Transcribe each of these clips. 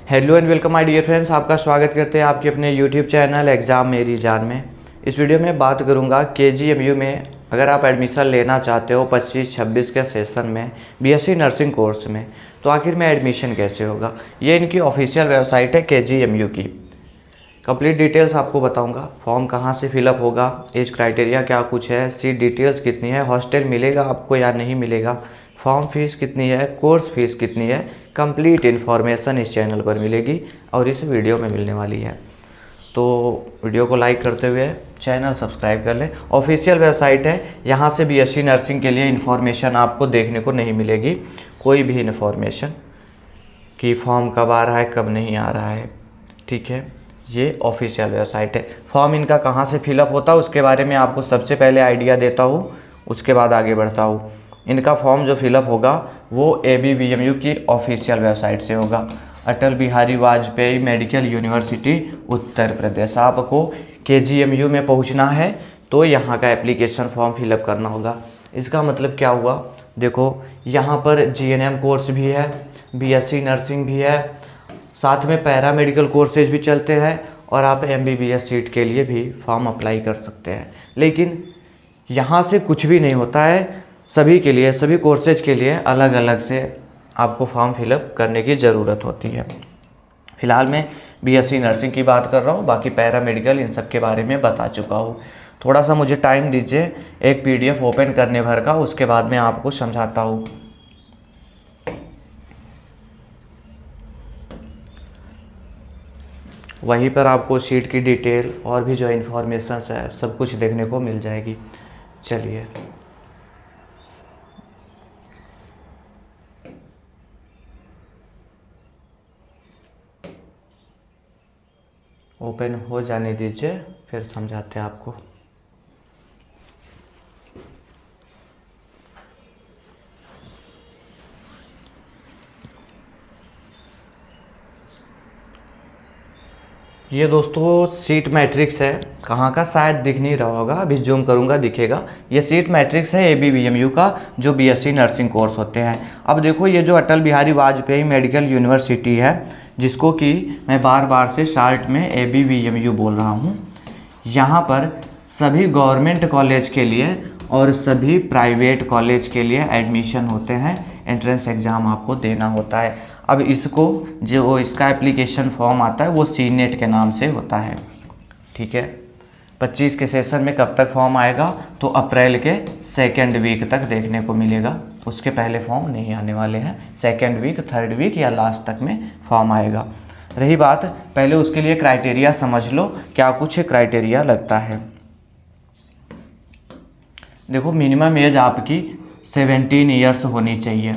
Hello and welcome my dear friends, आपका स्वागत करते हैं आपके अपने यूट्यूब चैनल एग्ज़ाम मेरी जान में। इस वीडियो में बात करूंगा केजीएमयू में अगर आप एडमिशन लेना चाहते हो 25-26 के सेशन में बीएससी नर्सिंग कोर्स में, तो आखिर में एडमिशन कैसे होगा। ये इनकी ऑफिशियल वेबसाइट है केजीएमयू की। कंप्लीट डिटेल्स आपको बताऊंगा, फॉर्म कहाँ से फिलअप होगा, एज क्राइटेरिया क्या कुछ है, सीट डिटेल्स कितनी है, हॉस्टल मिलेगा आपको या नहीं मिलेगा, फॉर्म फीस कितनी है, कोर्स फीस कितनी है, कंप्लीट इन्फॉर्मेशन इस चैनल पर मिलेगी और इस वीडियो में मिलने वाली है। तो वीडियो को लाइक करते हुए चैनल सब्सक्राइब कर लें। ऑफिशियल वेबसाइट है, यहाँ से बीएससी नर्सिंग के लिए इन्फॉर्मेशन आपको देखने को नहीं मिलेगी, कोई भी इन्फॉर्मेशन कि फॉर्म कब आ रहा है कब नहीं आ रहा है। ठीक है, ये ऑफिशियल वेबसाइट है। फॉर्म इनका कहाँ से फिलअप होता है उसके बारे में आपको सबसे पहले आइडिया देता हूँ, उसके बाद आगे बढ़ता हूँ। इनका फॉर्म जो फिलअप होगा वो ABBMU की ऑफिशियल वेबसाइट से होगा, अटल बिहारी वाजपेयी मेडिकल यूनिवर्सिटी उत्तर प्रदेश। आपको KGMU में पहुंचना है तो यहाँ का एप्लीकेशन फॉर्म फिलअप करना होगा। इसका मतलब क्या हुआ, देखो यहाँ पर GNM कोर्स भी है, BSc नर्सिंग भी है, साथ में पैरा मेडिकल कोर्सेज भी चलते हैं और आप MBBS सीट के लिए भी फॉर्म अप्लाई कर सकते हैं। लेकिन यहाँ से कुछ भी नहीं होता है, सभी के लिए, सभी कोर्सेज के लिए अलग अलग से आपको फॉर्म फिलअप करने की ज़रूरत होती है। फ़िलहाल मैं BSc नर्सिंग की बात कर रहा हूँ, बाकी पैरा मेडिकल इन सब के बारे में बता चुका हूँ। थोड़ा सा मुझे टाइम दीजिए एक PDF ओपन करने भर का, उसके बाद मैं आपको समझाता हूँ। वहीं पर आपको सीट की डिटेल और भी जो इन्फॉर्मेशन है सब कुछ देखने को मिल जाएगी। चलिए, ओपन हो जाने दीजिए, फिर समझाते हैं आपको। ये दोस्तों सीट मैट्रिक्स है, कहाँ का शायद दिख नहीं रहा होगा, अभी जूम करूँगा दिखेगा। ये सीट मैट्रिक्स है ABBMU का, जो BSc नर्सिंग कोर्स होते हैं। अब देखो, ये जो अटल बिहारी वाजपेयी मेडिकल यूनिवर्सिटी है, जिसको कि मैं बार बार से शार्ट में ABBMU बोल रहा हूँ, यहाँ पर सभी गवर्नमेंट कॉलेज के लिए और सभी प्राइवेट कॉलेज के लिए एडमिशन होते हैं। एंट्रेंस एग्ज़ाम आपको देना होता है। अब इसको जो इसका एप्लीकेशन फॉर्म आता है वो CNET के नाम से होता है। ठीक है, 25 के सेशन में कब तक फॉर्म आएगा, तो अप्रैल के 2nd वीक तक देखने को मिलेगा। उसके पहले फॉर्म नहीं आने वाले हैं, 2nd वीक, 3rd वीक या लास्ट तक में फॉर्म आएगा। रही बात, पहले उसके लिए क्राइटेरिया समझ लो, क्या कुछ क्राइटेरिया लगता है। देखो, मिनिमम एज आपकी 17 ईयर्स होनी चाहिए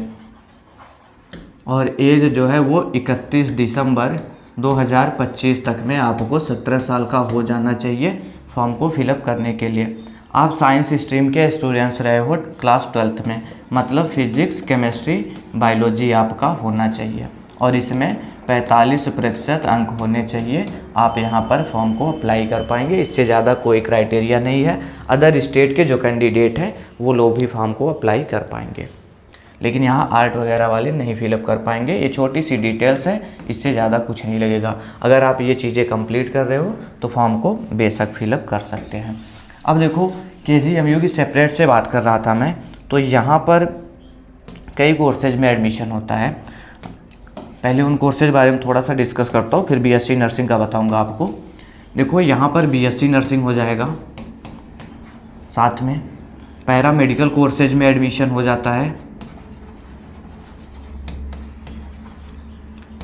और एज जो है वो 31 दिसंबर 2025 तक में आपको 17 साल का हो जाना चाहिए फॉर्म को फिलअप करने के लिए। आप साइंस स्ट्रीम के स्टूडेंट्स रहे हो क्लास 12th में, मतलब फिजिक्स, केमिस्ट्री, बायोलॉजी आपका होना चाहिए और इसमें 45% अंक होने चाहिए। आप यहाँ पर फॉर्म को अप्लाई कर पाएंगे, इससे ज़्यादा कोई क्राइटेरिया नहीं है। अदर स्टेट के जो कैंडिडेट हैं वो लोग भी फॉर्म को अप्लाई कर पाएंगे, लेकिन यहाँ आर्ट वगैरह वाले नहीं फिलअप कर पाएंगे। ये छोटी सी डिटेल्स है, इससे ज़्यादा कुछ नहीं लगेगा। अगर आप ये चीज़ें कंप्लीट कर रहे हो तो फॉर्म को बेशक फिलअप कर सकते हैं। अब देखो, KGMU की सेपरेट से बात कर रहा था मैं, तो यहाँ पर कई कोर्सेज में एडमिशन होता है। पहले उन कोर्सेज बारे में थोड़ा सा डिस्कस करता हूँ, फिर BSc नर्सिंग का बताऊँगा आपको। देखो, यहाँ पर BSc नर्सिंग हो जाएगा, साथ में पैरा मेडिकल कोर्सेज में एडमिशन हो जाता है,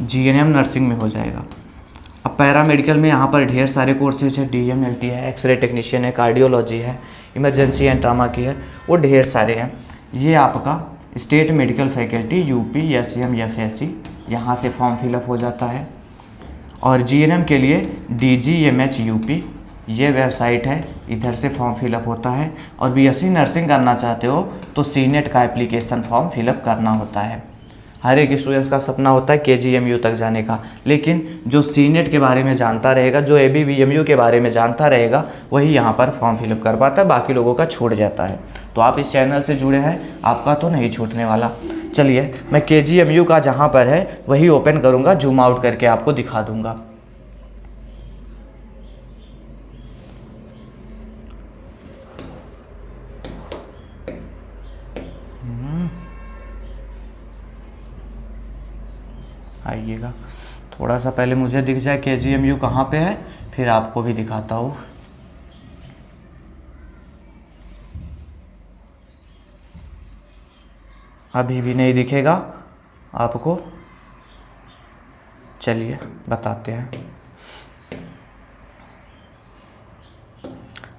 GNM नर्सिंग में हो जाएगा। अब पैरा मेडिकल में यहाँ पर ढेर सारे कोर्सेज है, DMLT है, एक्सरे टेक्नीशियन है, कार्डियोलॉजी है, इमरजेंसी एंड ट्रामा की है, वो ढेर सारे हैं। ये आपका state medical faculty UP, SCM, FSC, यहाँ से फॉर्म फिलअप हो जाता है। और GNM के लिए DGMH UP, ये वेबसाइट है, इधर से फॉर्म फिलअप होता है। और BSc नर्सिंग करना चाहते हो तो CNET का एप्लीकेशन फॉर्म फिलअप करना होता है। हर एक स्टूडेंट्स का सपना होता है KGMU तक जाने का, लेकिन जो CNET के बारे में जानता रहेगा, जो ABBMU के बारे में जानता रहेगा, वही यहाँ पर फॉर्म फिलअप कर पाता है, बाकी लोगों का छूट जाता है। तो आप इस चैनल से जुड़े हैं, आपका तो नहीं छूटने वाला। चलिए मैं KGMU का जहाँ पर है वही ओपन करूँगा, जूम आउट करके आपको दिखा दूँगा। आइएगा, थोड़ा सा पहले मुझे दिख जाए KGMU कहाँ पे है, फिर आपको भी दिखाता हूँ। अभी भी नहीं दिखेगा आपको, चलिए बताते हैं।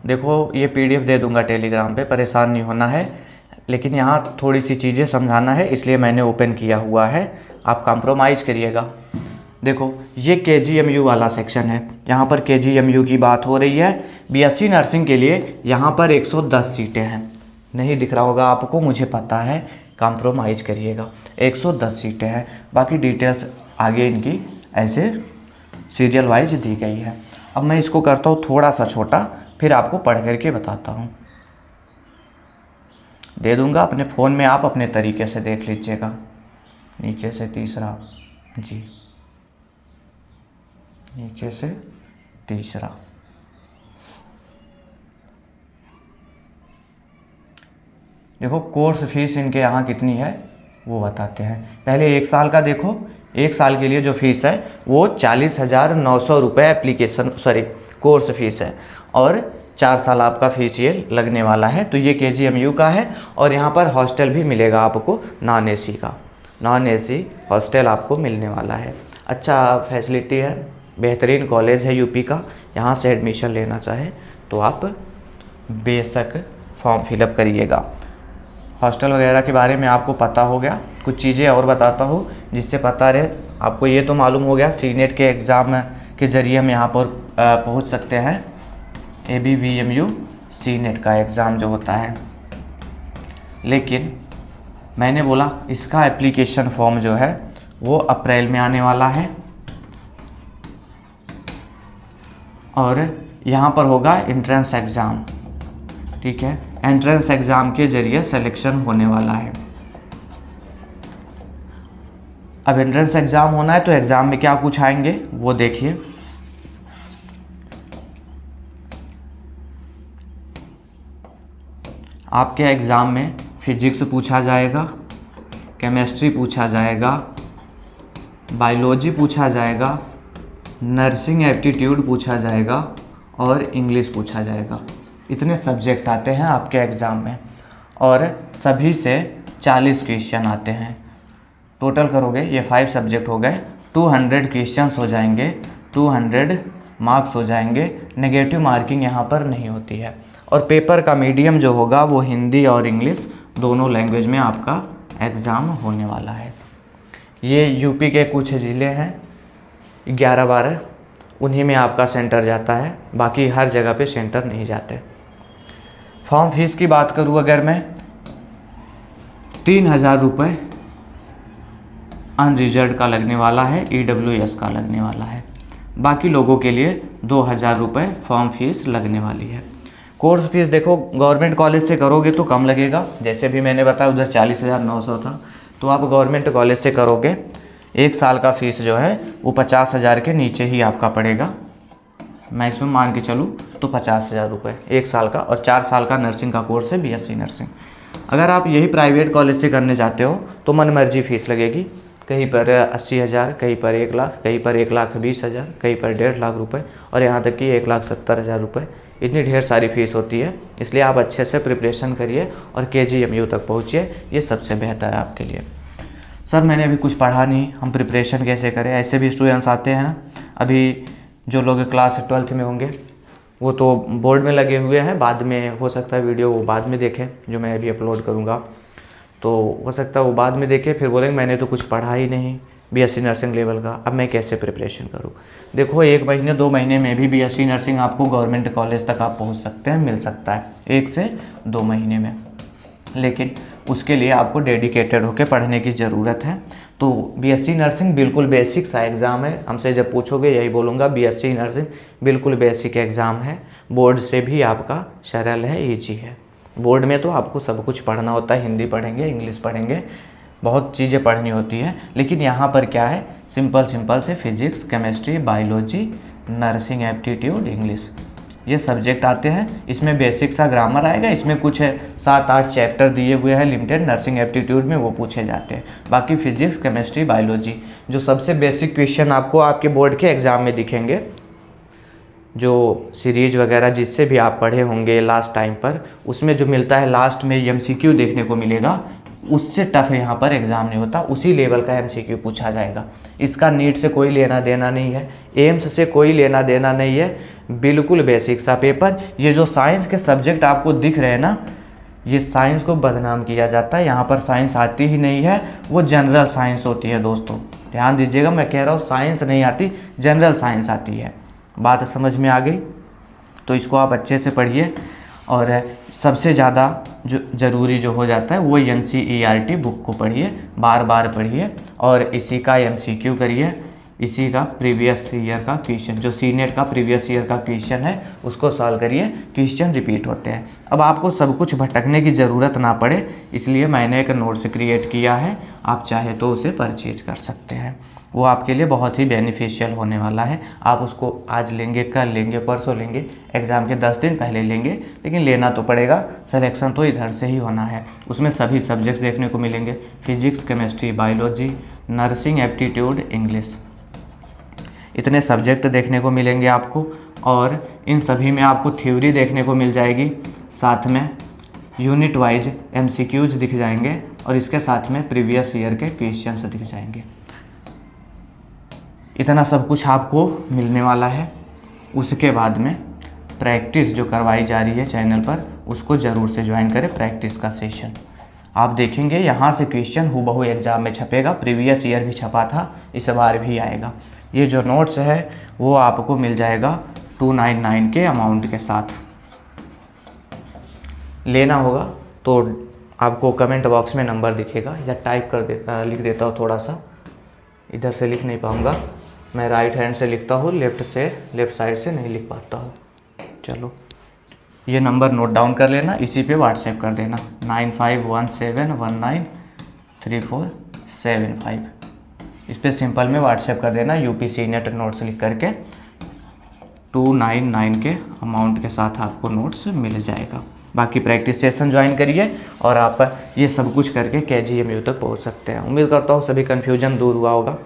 देखो ये PDF दे दूंगा टेलीग्राम पे, परेशान नहीं होना है, लेकिन यहाँ थोड़ी सी चीज़ें समझाना है इसलिए मैंने ओपन किया हुआ है, आप कॉम्प्रोमाइज़ करिएगा। देखो ये KGMU वाला सेक्शन है, यहाँ पर KGMU की बात हो रही है। BSc नर्सिंग के लिए यहाँ पर 110 सीटें हैं, नहीं दिख रहा होगा आपको, मुझे पता है, कॉम्प्रोमाइज़ करिएगा। 110 सीटें हैं, बाकी डिटेल्स आगे इनकी ऐसे सीरियल वाइज दी गई है। अब मैं इसको करता हूँ थोड़ा सा छोटा, फिर आपको पढ़ करके बताता हूँ। दे दूँगा अपने फ़ोन में, आप अपने तरीके से देख लीजिएगा। नीचे से तीसरा, जी नीचे से तीसरा। देखो कोर्स फीस इनके यहाँ कितनी है वो बताते हैं। पहले 1 साल का देखो, 1 साल के लिए जो फीस है वो 40,900 रुपये एप्लीकेशन कोर्स फीस है, और 4 साल आपका फीस ये लगने वाला है। तो ये KGMU का है, और यहाँ पर हॉस्टल भी मिलेगा आपको, नॉन AC का, नॉन AC हॉस्टल आपको मिलने वाला है। अच्छा फैसिलिटी है, बेहतरीन कॉलेज है यूपी का। यहाँ से एडमिशन लेना चाहे तो आप बेशक फॉर्म फिलअप करिएगा। हॉस्टल वगैरह के बारे में आपको पता हो गया। कुछ चीज़ें और बताता हूँ जिससे पता रहे आपको। ये तो मालूम हो गया CNET के एग्ज़ाम के ज़रिए हम यहाँ पर पहुँच सकते हैं। ABVMU CNET का एग्ज़ाम जो होता है, लेकिन मैंने बोला इसका एप्लीकेशन फॉर्म जो है वो अप्रैल में आने वाला है, और यहाँ पर होगा एंट्रेंस एग्ज़ाम, ठीक है। एंट्रेंस एग्ज़ाम के ज़रिए सिलेक्शन होने वाला है। अब एंट्रेंस एग्ज़ाम होना है तो एग्ज़ाम में क्या कुछ आएंगे वो देखिए। आपके एग्ज़ाम में फिजिक्स पूछा जाएगा, केमिस्ट्री पूछा जाएगा, बायोलॉजी पूछा जाएगा, नर्सिंग एप्टीट्यूड पूछा जाएगा, और इंग्लिश पूछा जाएगा। इतने सब्जेक्ट आते हैं आपके एग्ज़ाम में, और सभी से 40 क्वेश्चन आते हैं। टोटल करोगे ये 5 सब्जेक्ट हो गए, 200 क्वेश्चंस हो जाएंगे, 200 मार्क्स हो जाएंगे। नेगेटिव मार्किंग यहाँ पर नहीं होती है। और पेपर का मीडियम जो होगा वो हिंदी और इंग्लिश दोनों लैंग्वेज में आपका एग्ज़ाम होने वाला है। ये यूपी के कुछ ज़िले हैं 11-12, उन्हीं में आपका सेंटर जाता है, बाकी हर जगह पे सेंटर नहीं जाते। फॉर्म फीस की बात करूँ अगर मैं, 3,000 रुपये अनरिजर्व का लगने वाला है, EWS का लगने वाला है। बाकी लोगों के लिए 2,000 रुपये फॉर्म फीस लगने वाली है। कोर्स फीस देखो गवर्नमेंट कॉलेज से करोगे तो कम लगेगा, जैसे भी मैंने बताया उधर 40,900 था, तो आप गवर्नमेंट कॉलेज से करोगे 1 साल का फ़ीस जो है वो 50,000 के नीचे ही आपका पड़ेगा। मैक्सिमम मान के चलूँ तो 50,000 रुपये 1 साल का, और 4 साल का नर्सिंग का कोर्स है BSc नर्सिंग। अगर आप यही प्राइवेट कॉलेज से करने जाते हो तो मन मर्जी फ़ीस लगेगी, कहीं पर 80,000, कहीं पर 1 लाख, कहीं पर 1,20,000, कहीं पर 1.5 लाख रुपये, और यहाँ तक कि 1,70,000 रुपये। इतनी ढेर सारी फ़ीस होती है, इसलिए आप अच्छे से प्रिपरेशन करिए और KGMU तक पहुँचिए, ये सबसे बेहतर है आपके लिए। सर मैंने अभी कुछ पढ़ा नहीं, हम प्रिपरेशन कैसे करें? ऐसे भी स्टूडेंट्स आते हैं ना, अभी जो लोग क्लास 12th में होंगे वो तो बोर्ड में लगे हुए हैं, बाद में हो सकता है वीडियो वो बाद में देखें जो मैं अभी अपलोड करूँगा, तो हो सकता है वो बाद में देखें, फिर बोलेंगे मैंने तो कुछ पढ़ा ही नहीं BSc नर्सिंग लेवल का, अब मैं कैसे प्रिपरेशन करूँ? देखो 1 महीने 2 महीने में भी BSc नर्सिंग आपको गवर्नमेंट कॉलेज तक आप पहुँच सकते हैं, मिल सकता है 1 से 2 महीने में, लेकिन उसके लिए आपको डेडिकेटेड होकर पढ़ने की ज़रूरत है। तो BSc नर्सिंग बिल्कुल बेसिक सा एग्ज़ाम है, हमसे जब पूछोगे यही बोलूँगा, BSc नर्सिंग बिल्कुल बेसिक एग्ज़ाम है, बोर्ड से भी आपका सरल है, ईजी है। बोर्ड में तो आपको सब कुछ पढ़ना होता है, हिंदी पढ़ेंगे, इंग्लिश पढ़ेंगे, बहुत चीज़ें पढ़नी होती हैं। लेकिन यहाँ पर क्या है, सिंपल से physics, chemistry, biology, nursing aptitude, English, ये सब्जेक्ट आते हैं। इसमें बेसिक सा ग्रामर आएगा, इसमें कुछ 7-8 चैप्टर दिए हुए हैं लिमिटेड नर्सिंग एप्टीट्यूड में, वो पूछे जाते हैं। बाकी फिजिक्स, केमिस्ट्री, बायोलॉजी, जो सबसे बेसिक क्वेश्चन आपको आपके बोर्ड के एग्ज़ाम में दिखेंगे, जो सीरीज वगैरह जिससे भी आप पढ़े होंगे लास्ट टाइम पर, उसमें जो मिलता है लास्ट में MCQ देखने को मिलेगा, उससे टफ यहाँ पर एग्ज़ाम नहीं होता, उसी लेवल का MCQ पूछा जाएगा। इसका नीट से कोई लेना देना नहीं है, एम्स से कोई लेना देना नहीं है, बिल्कुल बेसिक सा पेपर। ये जो साइंस के सब्जेक्ट आपको दिख रहे हैं ना, ये साइंस को बदनाम किया जाता है, यहाँ पर साइंस आती ही नहीं है, वो जनरल साइंस होती है दोस्तों, ध्यान दीजिएगा, मैं कह रहा हूँ साइंस नहीं आती, जनरल साइंस आती है। बात समझ में आ गई? तो इसको आप अच्छे से पढ़िए। और सबसे ज़्यादा जो ज़रूरी जो हो जाता है वो NCERT बुक को पढ़िए, बार बार पढ़िए, और इसी का MCQ करिए, इसी का प्रीवियस ईयर का क्वेश्चन, जो सीनेट का प्रीवियस ईयर का क्वेश्चन है उसको सॉल्व करिए, क्वेश्चन रिपीट होते हैं। अब आपको सब कुछ भटकने की ज़रूरत ना पड़े, इसलिए मैंने एक नोट्स क्रिएट किया है, आप चाहे तो उसे परचेज कर सकते हैं, वो आपके लिए बहुत ही बेनिफिशियल होने वाला है। आप उसको आज लेंगे, कल लेंगे, परसों लेंगे, एग्ज़ाम के 10 दिन पहले लेंगे, लेकिन लेना तो पड़ेगा, सिलेक्शन तो इधर से ही होना है। उसमें सभी सब्जेक्ट्स देखने को मिलेंगे, physics, chemistry, biology, nursing aptitude, English, इतने सब्जेक्ट देखने को मिलेंगे आपको। और इन सभी में आपको थ्योरी देखने को मिल जाएगी, साथ में यूनिट वाइज MCQs दिख जाएंगे, और इसके साथ में प्रीवियस ईयर के क्वेश्चंस दिख जाएंगे। इतना सब कुछ आपको मिलने वाला है। उसके बाद में प्रैक्टिस जो करवाई जा रही है चैनल पर, उसको ज़रूर से ज्वाइन करें, प्रैक्टिस का सेशन। आप देखेंगे यहाँ से क्वेश्चन हूबहू एग्ज़ाम में छपेगा, प्रीवियस ईयर भी छपा था, इस बार भी आएगा। ये जो नोट्स है वो आपको मिल जाएगा 299 के अमाउंट के साथ। लेना होगा तो आपको कमेंट बॉक्स में नंबर दिखेगा, या टाइप कर लिख देता हूँ, थोड़ा सा इधर से लिख नहीं पाऊँगा, मैं राइट हैंड से लिखता हूँ, लेफ़्ट साइड से नहीं लिख पाता हूँ। चलो, ये नंबर नोट डाउन कर लेना, इसी पे व्हाट्सएप कर देना, 9517193475। इस पर सिंपल में व्हाट्सएप कर देना, UPC नेट नोट्स लिख करके, 299 के अमाउंट के साथ आपको नोट्स मिल जाएगा। बाकी प्रैक्टिस सेशन ज्वाइन करिए और आप ये सब कुछ करके KGMU तक पहुंच सकते हैं। उम्मीद करता हूँ सभी कन्फ्यूजन दूर हुआ होगा।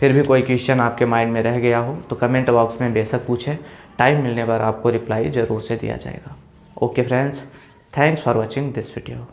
फिर भी कोई क्वेश्चन आपके माइंड में रह गया हो तो कमेंट बॉक्स में बेशक पूछें, टाइम मिलने पर आपको रिप्लाई ज़रूर से दिया जाएगा। Okay friends, thanks for watching this video.